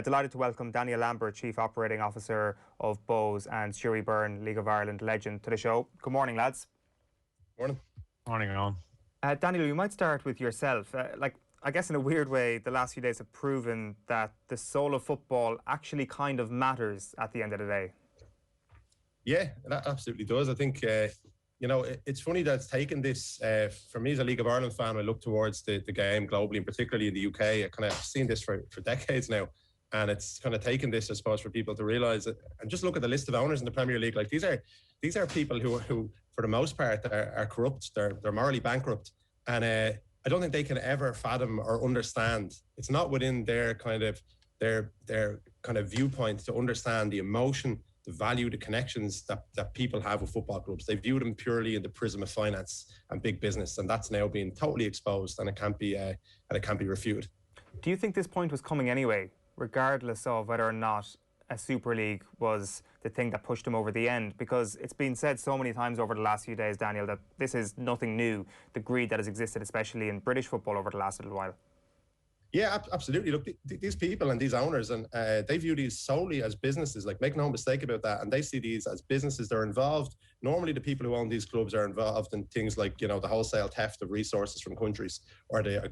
Delighted to welcome Daniel Lambert, Chief Operating Officer of Bohs, and Stuart Byrne, League of Ireland legend, to the show. Good morning, lads. Morning. Morning, Owen. Daniel, you might start with yourself. I guess in a weird way, the last few days have proven that the soul of football actually kind of matters at the end of the day. Yeah, that absolutely does. I think, it's funny that it's taken this, for me as a League of Ireland fan, I look towards the game globally, and particularly in the UK. I kind of seen this for decades now. And it's kind of taken this, I suppose, for people to realise it. And just look at the list of owners in the Premier League. Like these are people who for the most part, are corrupt. They're morally bankrupt. And I don't think they can ever fathom or understand. It's not within their kind of viewpoint to understand the emotion, the value, the connections that people have with football clubs. They view them purely in the prism of finance and big business, and that's now being totally exposed, and it can't be refuted. Do you think this point was coming anyway, regardless of whether or not a Super League was the thing that pushed him over the end? Because it's been said so many times over the last few days, Daniel, that this is nothing new, the greed that has existed, especially in British football over the last little while. Yeah, absolutely. Look, these people and these owners, and they view these solely as businesses. Like, make no mistake about that. And they see these as businesses. They're involved. Normally, the people who own these clubs are involved in things like, the wholesale theft of resources from countries, or the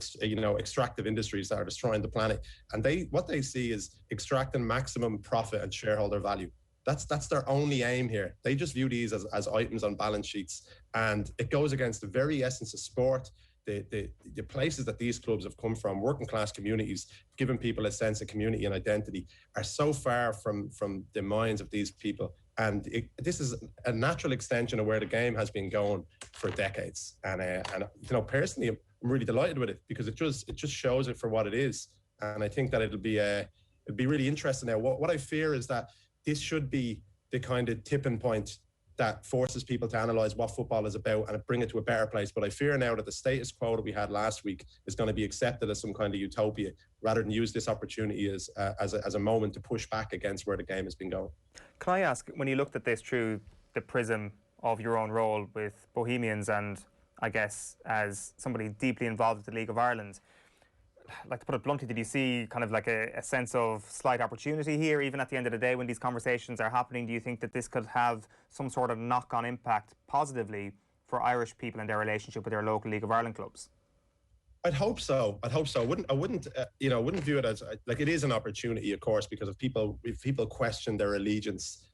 extractive industries that are destroying the planet. And what they see is extracting maximum profit and shareholder value. That's their only aim here. They just view these as items on balance sheets, and it goes against the very essence of sport. The places that these clubs have come from, working class communities, giving people a sense of community and identity, are so far from the minds of these people. And this is a natural extension of where the game has been going for decades. And personally, I'm really delighted with it, because it just shows it for what it is. And I think that it'll be really interesting now. What I fear is that this should be the kind of tipping point that forces people to analyse what football is about and bring it to a better place. But I fear now that the status quo that we had last week is going to be accepted as some kind of utopia, rather than use this opportunity as a moment to push back against where the game has been going. Can I ask, when you looked at this through the prism of your own role with Bohemians, and I guess as somebody deeply involved with the League of Ireland, like, to put it bluntly, did you see kind of like a sense of slight opportunity here, even at the end of the day when these conversations are happening? Do you think that this could have some sort of knock-on impact positively for Irish people and their relationship with their local League of Ireland clubs? I'd hope so. I wouldn't view it as like, it is an opportunity, of course, because if people question their allegiance,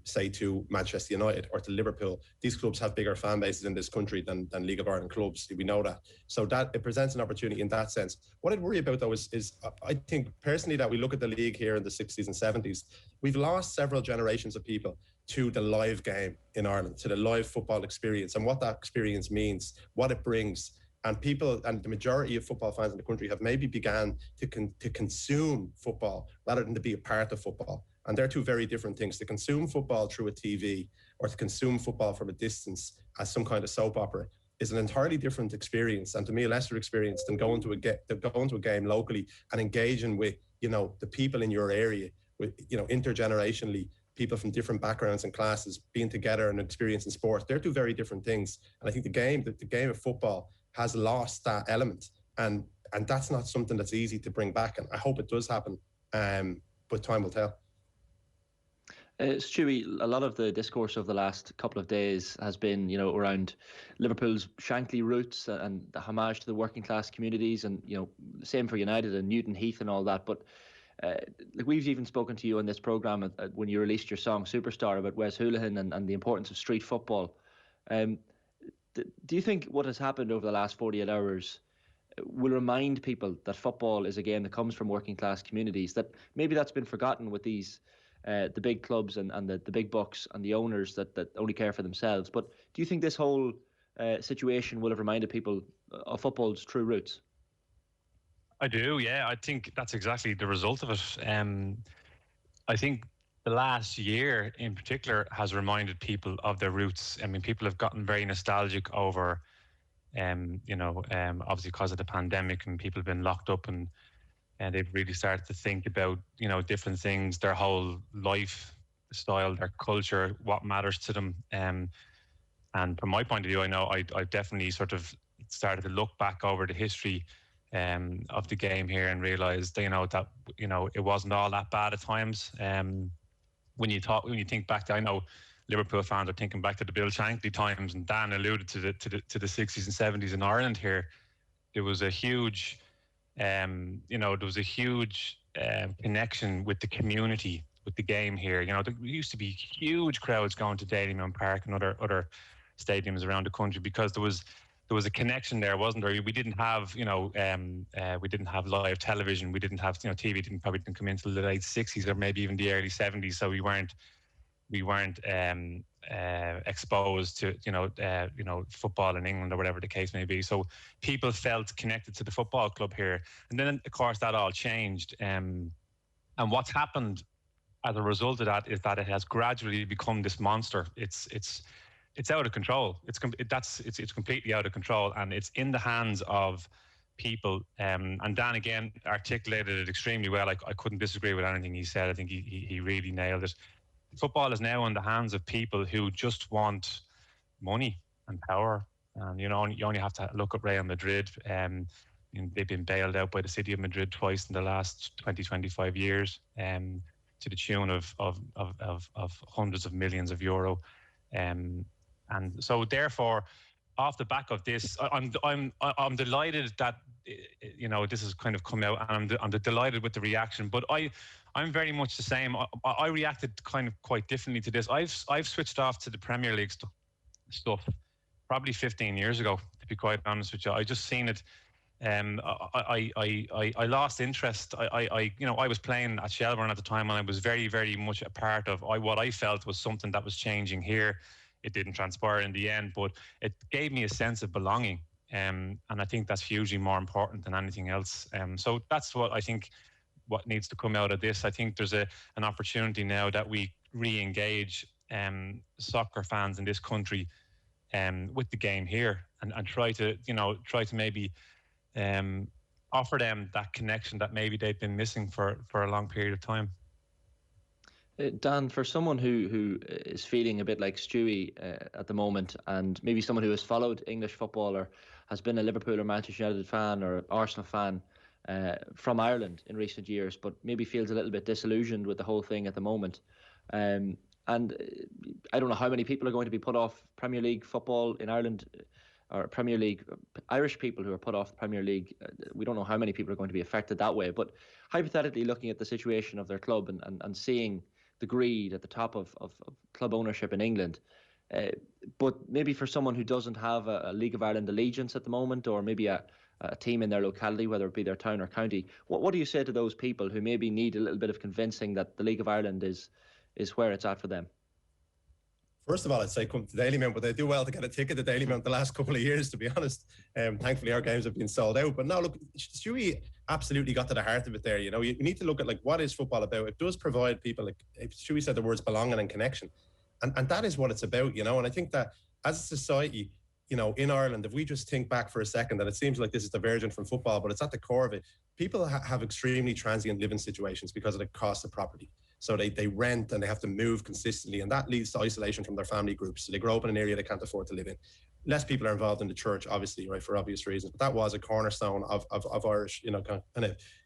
say to Manchester United or to Liverpool, these clubs have bigger fan bases in this country than League of Ireland clubs. We know that. So that it presents an opportunity in that sense. What I'd worry about, though, is I think personally that we look at the league here in the 60s and 70s, we've lost several generations of people to the live game in Ireland, to the live football experience, and what that experience means, what it brings. And people, and the majority of football fans in the country, have maybe began to consume football rather than to be a part of football. And they're two very different things. To consume football through a TV, or to consume football from a distance as some kind of soap opera, is an entirely different experience, and to me a lesser experience than going to a game locally and engaging with the people in your area, with intergenerationally, people from different backgrounds and classes being together and experiencing sport. They're two very different things. And I think the game of football has lost that element, and that's not something that's easy to bring back. And I hope it does happen, but time will tell. Stewie, a lot of the discourse of the last couple of days has been, around Liverpool's Shankly roots and the homage to the working class communities, and the same for United and Newton Heath and all that. But we've even spoken to you on this programme when you released your song Superstar about Wes Hoolahan and the importance of street football. Do you think what has happened over the last 48 hours will remind people that football is a game that comes from working class communities, that maybe that's been forgotten with these the big clubs and the big bucks and the owners that only care for themselves? But do you think this whole situation will have reminded people of football's true roots? I do, yeah. I think that's exactly the result of it. I think the last year in particular has reminded people of their roots. I mean, people have gotten very nostalgic over, obviously because of the pandemic, and people have been locked up, and they've really started to think about, different things, their whole lifestyle, their culture, what matters to them. And from my point of view, I know I definitely sort of started to look back over the history of the game here and realised, you know, that, you know, it wasn't all that bad at times. When you think back to, I know Liverpool fans are thinking back to the Bill Shankly times, and Dan alluded to the 60s and 70s in Ireland here. There was a huge, connection with the community, with the game here. You know, there used to be huge crowds going to Dalymount Park and other stadiums around the country because there was a connection there, wasn't there? We didn't have, we didn't have live television. We didn't have, TV probably didn't come into the late 60s or maybe even the early 70s. So we weren't exposed to football in England or whatever the case may be. So people felt connected to the football club here, and then of course that all changed. And what's happened as a result of that is that it has gradually become this monster. It's out of control. It's completely out of control, and it's in the hands of people. And Dan again articulated it extremely well. I couldn't disagree with anything he said. I think he really nailed it. Football is now in the hands of people who just want money and power. And you only have to look at Real Madrid. They've been bailed out by the city of Madrid twice in the last 20-25 years, to the tune of hundreds of millions of euro. And so therefore, off the back of this, I'm delighted that this has kind of come out, and I'm delighted with the reaction. But I'm very much the same. I reacted kind of quite differently to this. I've switched off to the Premier League stuff probably 15 years ago, to be quite honest with you. I just seen it. I lost interest. I was playing at Shelbourne at the time, and I was very, very much a part of what I felt was something that was changing here. It didn't transpire in the end, but it gave me a sense of belonging. And I think that's hugely more important than anything else. So that's what I think what needs to come out of this. I think there's an opportunity now that we re-engage soccer fans in this country with the game here, and try to maybe offer them that connection that maybe they've been missing for a long period of time. Dan, for someone who is feeling a bit like Stewie at the moment, and maybe someone who has followed English football or has been a Liverpool or Manchester United fan or Arsenal fan from Ireland in recent years, but maybe feels a little bit disillusioned with the whole thing at the moment. And I don't know how many people are going to be put off Premier League football in Ireland, or Premier League Irish people who are put off the Premier League. We don't know how many people are going to be affected that way. But hypothetically, looking at the situation of their club and seeing the greed at the top of club ownership in England, but maybe for someone who doesn't have a League of Ireland allegiance at the moment, or maybe a team in their locality, whether it be their town or county, what do you say to those people who maybe need a little bit of convincing that the League of Ireland is where it's at for them? First of all, I'd say come to Dalymount, but they do well to get a ticket to Dalymount the last couple of years, to be honest. Thankfully, our games have been sold out. But no, look, Stewie absolutely got to the heart of it there. You need to look at what is football about. It does provide people, like Stewie said, the words belonging and connection. And that is what it's about, And I think that as a society, in Ireland, if we just think back for a second, that it seems like this is divergent from football, but it's at the core of it. People have extremely transient living situations because of the cost of property. So they rent and they have to move consistently, and that leads to isolation from their family groups. So they grow up in an area they can't afford to live in. Less people are involved in the church, obviously, right, for obvious reasons. But that was a cornerstone of Irish, kind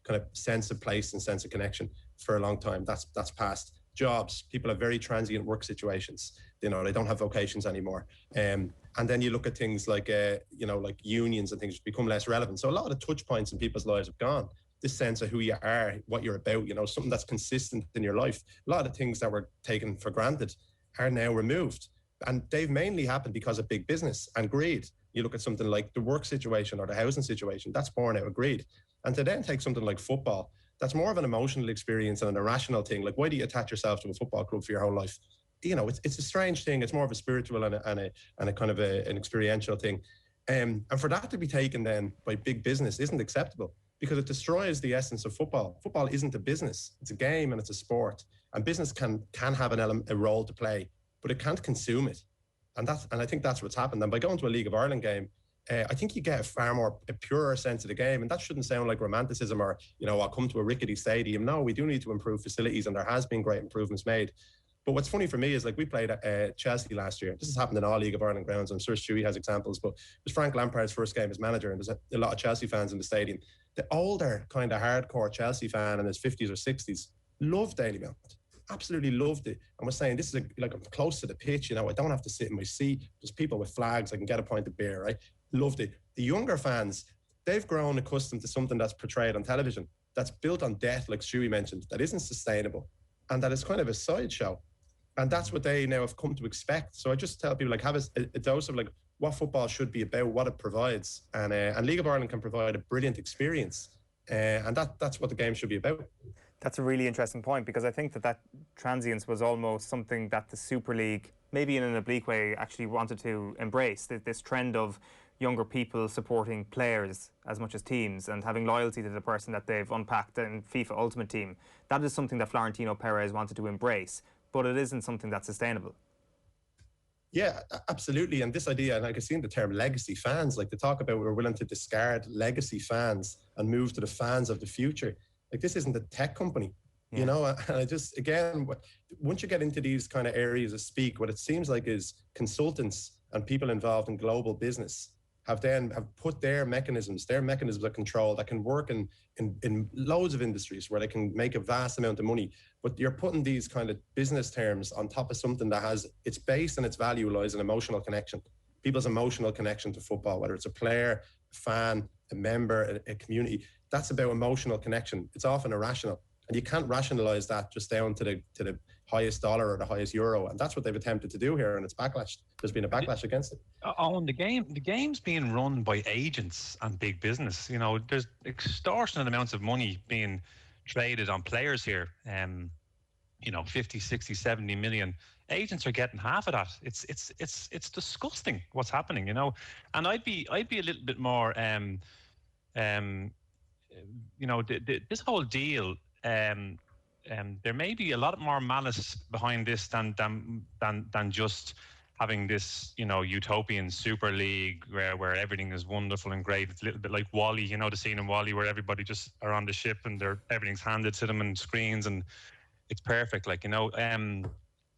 of sense of place and sense of connection for a long time. That's past. Jobs, people have very transient work situations. They don't have vocations anymore. And then you look at things like like unions and things which become less relevant. So a lot of the touch points in people's lives have gone. This sense of who you are, what you're about, something that's consistent in your life. A lot of things that were taken for granted are now removed. And they've mainly happened because of big business and greed. You look at something like the work situation or the housing situation, that's born out of greed. And to then take something like football, that's more of an emotional experience and an irrational thing. Like, why do you attach yourself to a football club for your whole life? It's a strange thing. It's more of a spiritual and a kind of an experiential thing. And for that to be taken then by big business isn't acceptable, because it destroys the essence of football. Football isn't a business. It's a game and it's a sport. And business can have a role to play, but it can't consume it. And I think that's what's happened. And by going to a League of Ireland game, I think you get a purer sense of the game. And that shouldn't sound like romanticism or, I'll come to a rickety stadium. No, we do need to improve facilities, and there has been great improvements made. But what's funny for me is, we played at Chelsea last year. This has happened in all League of Ireland grounds. I'm sure Stewie has examples, but it was Frank Lampard's first game as manager, and there's a lot of Chelsea fans in the stadium. the older kind of hardcore Chelsea fan in his 50s or 60s loved Dalymount. Absolutely loved it, and was saying, this is like I'm close to the pitch, you know, I don't have to sit in my seat, there's people with flags, I can get a pint of beer, right? Loved it. The younger fans, they've grown accustomed to something that's portrayed on television, that's built on death, like Stewie mentioned, that isn't sustainable, and that is kind of a sideshow, and that's what they now have come to expect. So I just tell people, like, have a dose of like what football should be about, what it provides, and League of Ireland can provide a brilliant experience, and that's what the game should be about. That's a really interesting point, because I think that transience was almost something that the Super League, maybe in an oblique way, actually wanted to embrace. This trend of younger people supporting players as much as teams and having loyalty to the person that they've unpacked in FIFA Ultimate Team. That is something that Florentino Perez wanted to embrace, but it isn't something that's sustainable. Yeah, absolutely. And this idea, and I can see in the term legacy fans, like they talk about we're willing to discard legacy fans and move to the fans of the future. Like, this isn't a tech company, you know, and I just, again, once you get into these kind of areas of speak, what it seems like is consultants and people involved in global business have put their mechanisms of control that can work in loads of industries where they can make a vast amount of money. But you're putting these kind of business terms on top of something that has its base and its value lies in emotional connection. People's emotional connection to football, whether it's a player, a fan, a member, a community. That's about emotional connection. It's often irrational, and you can't rationalize that just down to the highest dollar or the highest euro. And that's what they've attempted to do here, and it's backlash. There's been a backlash against it. On the game's being run by agents and big business. You know, there's extortionate amounts of money being traded on players here. You know, 50, 60, 70 million. Agents are getting half of that. It's disgusting what's happening, you know. And I'd be a little bit more you know, this whole deal, there may be a lot more malice behind this than just having this, you know, utopian Super League where everything is wonderful and great. It's a little bit like WALL-E, you know, the scene in WALL-E where everybody just are on the ship and everything's handed to them and screens and it's perfect. Like, you know,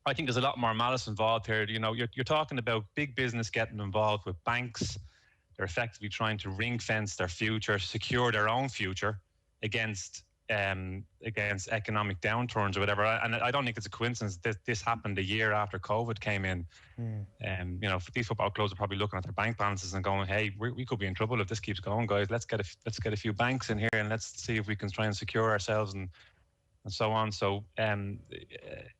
I think there's a lot more malice involved here. You know, you're talking about big business getting involved with banks. They're effectively trying to ring fence their future, secure their own future against economic downturns or whatever. And I don't think it's a coincidence that this happened a year after COVID came in. You know, these football clubs are probably looking at their bank balances and going, "Hey, we could be in trouble if this keeps going, guys. Let's get a few banks in here and let's see if we can try and secure ourselves and so on." So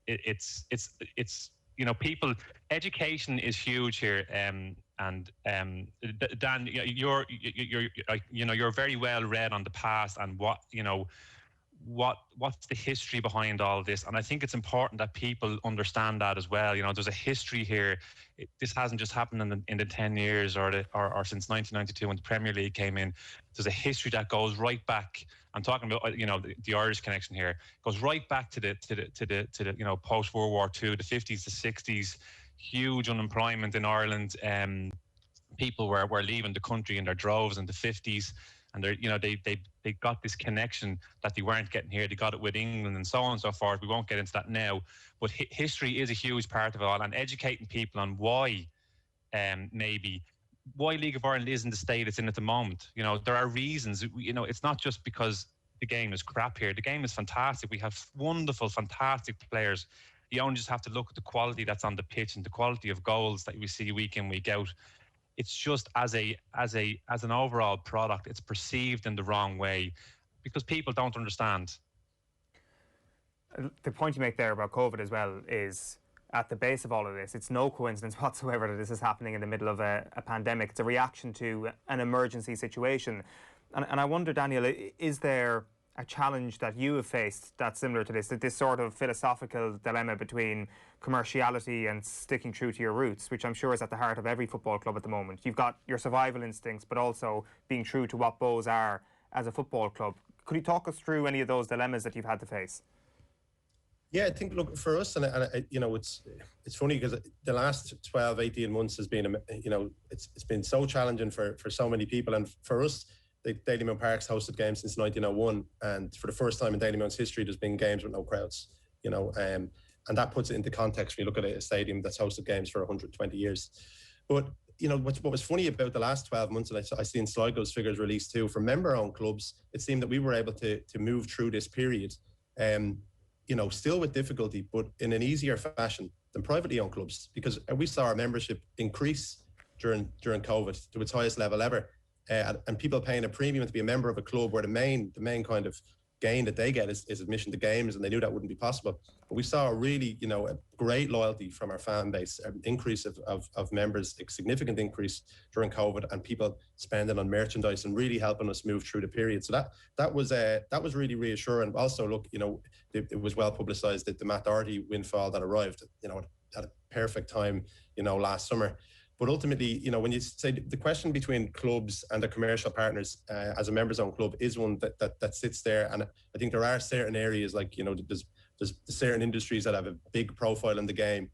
it's you know, people, education is huge here. And Dan, you're very well read on the past and what's the history behind all of this. And I think it's important that people understand that as well. You know, there's a history here. This hasn't just happened in the 10 years or since 1992 when the Premier League came in. There's a history that goes right back. I'm talking about, you know, the Irish connection here goes right back to the you know, post World War II, the 50s, the 60s, huge unemployment in Ireland. People were leaving the country in their droves in the 50s, and they got this connection that they weren't getting here. They got it with England and so on and so forth. We won't get into that now, but history is a huge part of it all, and educating people on why why League of Ireland is in the state it's in at the moment. You know, there are reasons. You know, it's not just because the game is crap here. The game is fantastic. We have wonderful, fantastic players. You only just have to look at the quality that's on the pitch and the quality of goals that we see week in, week out. It's just as an overall product, it's perceived in the wrong way because people don't understand. The point you make there about COVID as well is at the base of all of this. It's no coincidence whatsoever that this is happening in the middle of a pandemic. It's a reaction to an emergency situation. And I wonder, Daniel, is there a challenge that you have faced that's similar to this sort of philosophical dilemma between commerciality and sticking true to your roots, which I'm sure is at the heart of every football club at the moment? You've got your survival instincts, but also being true to what Bohs are as a football club. Could you talk us through any of those dilemmas that you've had to face? Yeah, I think, look, for us, and you know, it's funny because the last 12, 18 months has been, you know, it's been so challenging for so many people. And for us, the Dalymount Park's hosted games since 1901. And for the first time in Dalymount's history, there's been games with no crowds, you know, and that puts it into context when you look at a stadium that's hosted games for 120 years. But you know, what was funny about the last 12 months, and I seen Sligo's figures released too, from member-owned clubs, it seemed that we were able to move through this period, you know, still with difficulty, but in an easier fashion than privately owned clubs, because we saw our membership increase during COVID to its highest level ever, and people paying a premium to be a member of a club where the main kind of gain that they get is admission to games, and they knew that wouldn't be possible. But we saw a really, you know, a great loyalty from our fan base, an increase of members, a significant increase during COVID, and people spending on merchandise and really helping us move through the period. So that was really reassuring. Also, look, you know, it was well publicised that the Matt Doherty windfall that arrived, you know, at a perfect time, you know, last summer. But ultimately, you know, when you say the question between clubs and their commercial partners as a members-owned club is one that sits there, and I think there are certain areas, like, you know, there's certain industries that have a big profile in the game,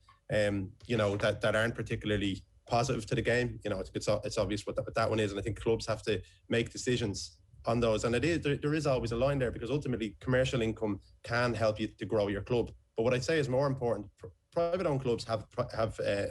you know, that aren't particularly positive to the game. You know, it's obvious what that one is, and I think clubs have to make decisions on those. And there is always a line there, because ultimately commercial income can help you to grow your club. But what I'd say is more important. Private-owned clubs have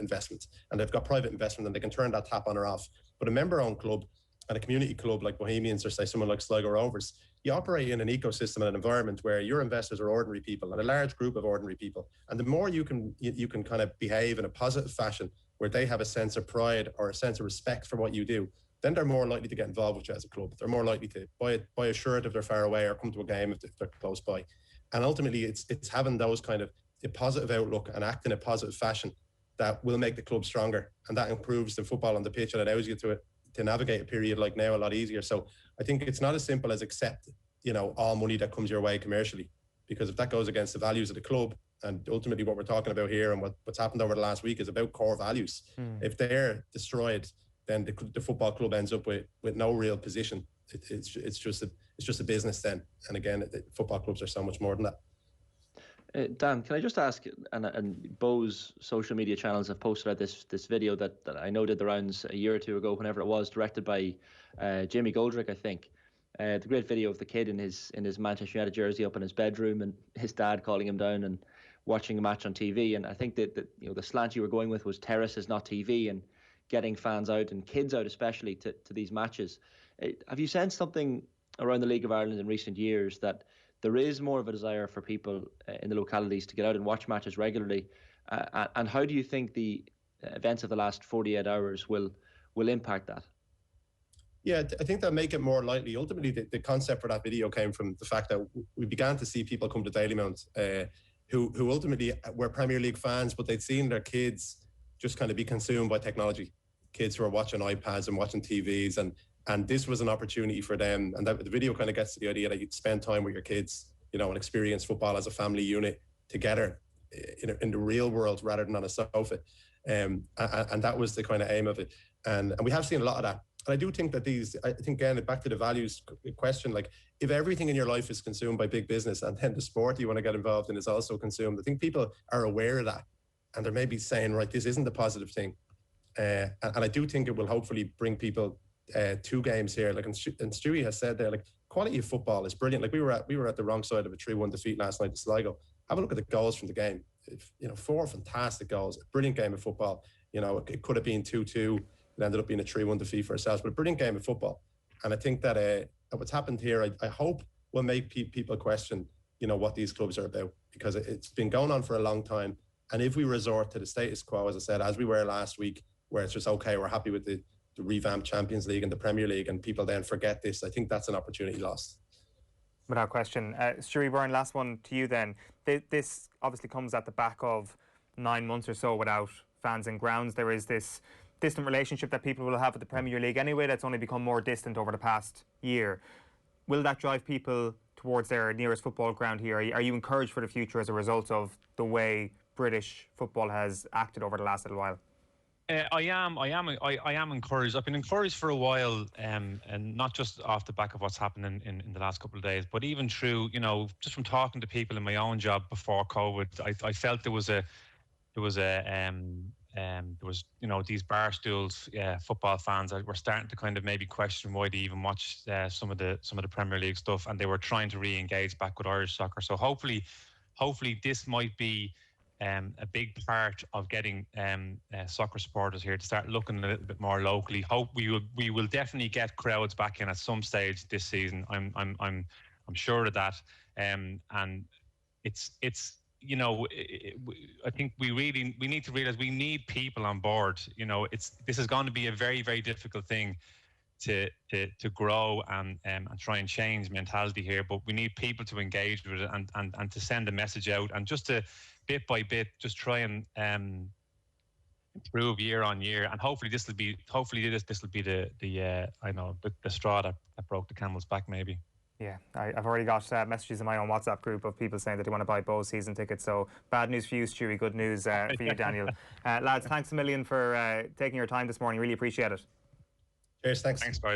investment, and they've got private investment, and they can turn that tap on or off. But a member-owned club and a community club like Bohemians, or say someone like Sligo Rovers, you operate in an ecosystem and an environment where your investors are ordinary people, and a large group of ordinary people. And the more you can kind of behave in a positive fashion, where they have a sense of pride or a sense of respect for what you do, then they're more likely to get involved with you as a club. They're more likely to buy a shirt if they're far away, or come to a game if they're close by. And ultimately, it's having those kind of a positive outlook and act in a positive fashion that will make the club stronger, and that improves the football on the pitch and allows you to navigate a period like now a lot easier. So I think it's not as simple as accept, you know, all money that comes your way commercially, because if that goes against the values of the club, and ultimately what we're talking about here and what's happened over the last week is about core values. If they're destroyed, then the football club ends up with no real position. It's just a business then. And again, football clubs are so much more than that. Dan, can I just ask, and Bohs social media channels have posted out this video that I know did the rounds a year or two ago, whenever it was, directed by Jamie Goldrick, I think. The great video of the kid in his Manchester United jersey up in his bedroom, and his dad calling him down and watching a match on TV. And I think that you know, the slant you were going with was terraces, not TV, and getting fans out, and kids out especially, to these matches. Have you sensed something around the League of Ireland in recent years that there is more of a desire for people in the localities to get out and watch matches regularly? And how do you think the events of the last 48 hours will impact that? Yeah, I think they'll make it more likely. Ultimately, the concept for that video came from the fact that we began to see people come to Dalymount who ultimately were Premier League fans, but they'd seen their kids just kind of be consumed by technology. Kids who are watching iPads and watching TVs, and this was an opportunity for them. And the video kind of gets to the idea that you'd spend time with your kids, you know, and experience football as a family unit together in the real world rather than on a sofa. And that was the kind of aim of it. And we have seen a lot of that. And I do think that I think, again, back to the values question, like, if everything in your life is consumed by big business, and then the sport you want to get involved in is also consumed, I think people are aware of that. And they're maybe saying, right, this isn't the positive thing. And I do think it will hopefully bring people to games here. Like, and Stewie has said there, like, quality of football is brilliant. Like, we were at the wrong side of a 3-1 defeat last night to Sligo. Have a look at the goals from the game. You know, 4 fantastic goals, a brilliant game of football. You know, it could have been 2-2. It ended up being a 3-1 defeat for ourselves, but a brilliant game of football. And I think that what's happened here, I hope will make people question, you know, what these clubs are about, because it's been going on for a long time. And if we resort to the status quo, as I said, as we were last week, where it's just, okay, we're happy with the revamped Champions League and the Premier League, and people then forget this, I think that's an opportunity lost. Without question. Stuart Byrne, last one to you then. This obviously comes at the back of 9 months or so without fans in grounds. There is this distant relationship that people will have with the Premier League anyway that's only become more distant over the past year. Will that drive people towards their nearest football ground here? Are you encouraged for the future as a result of the way British football has acted over the last little while? I am encouraged. I've been encouraged for a while, and not just off the back of what's happened in the last couple of days, but even through, you know, just from talking to people in my own job before COVID, I felt there was, you know, these bar stools, football fans that were starting to kind of maybe question why they even watch some of the Premier League stuff, and they were trying to re-engage back with Irish soccer. So hopefully this might be a big part of getting soccer supporters here to start looking a little bit more locally. Hope we will definitely get crowds back in at some stage this season. I'm sure of that. And it's I think we need to realize we need people on board. This is going to be a very, very difficult thing to grow and try and change mentality here, but we need people to engage with it and to send a message out, and just to bit by bit just try and improve year on year. And hopefully this will be the straw that broke the camel's back, maybe. Yeah, I've already got messages in my own WhatsApp group of people saying that they want to buy Bohs season tickets. So bad news for you, Stewie. Good news for you, Daniel. Lads, thanks a million for taking your time this morning. Really appreciate it. Cheers, thanks. Thanks, guys.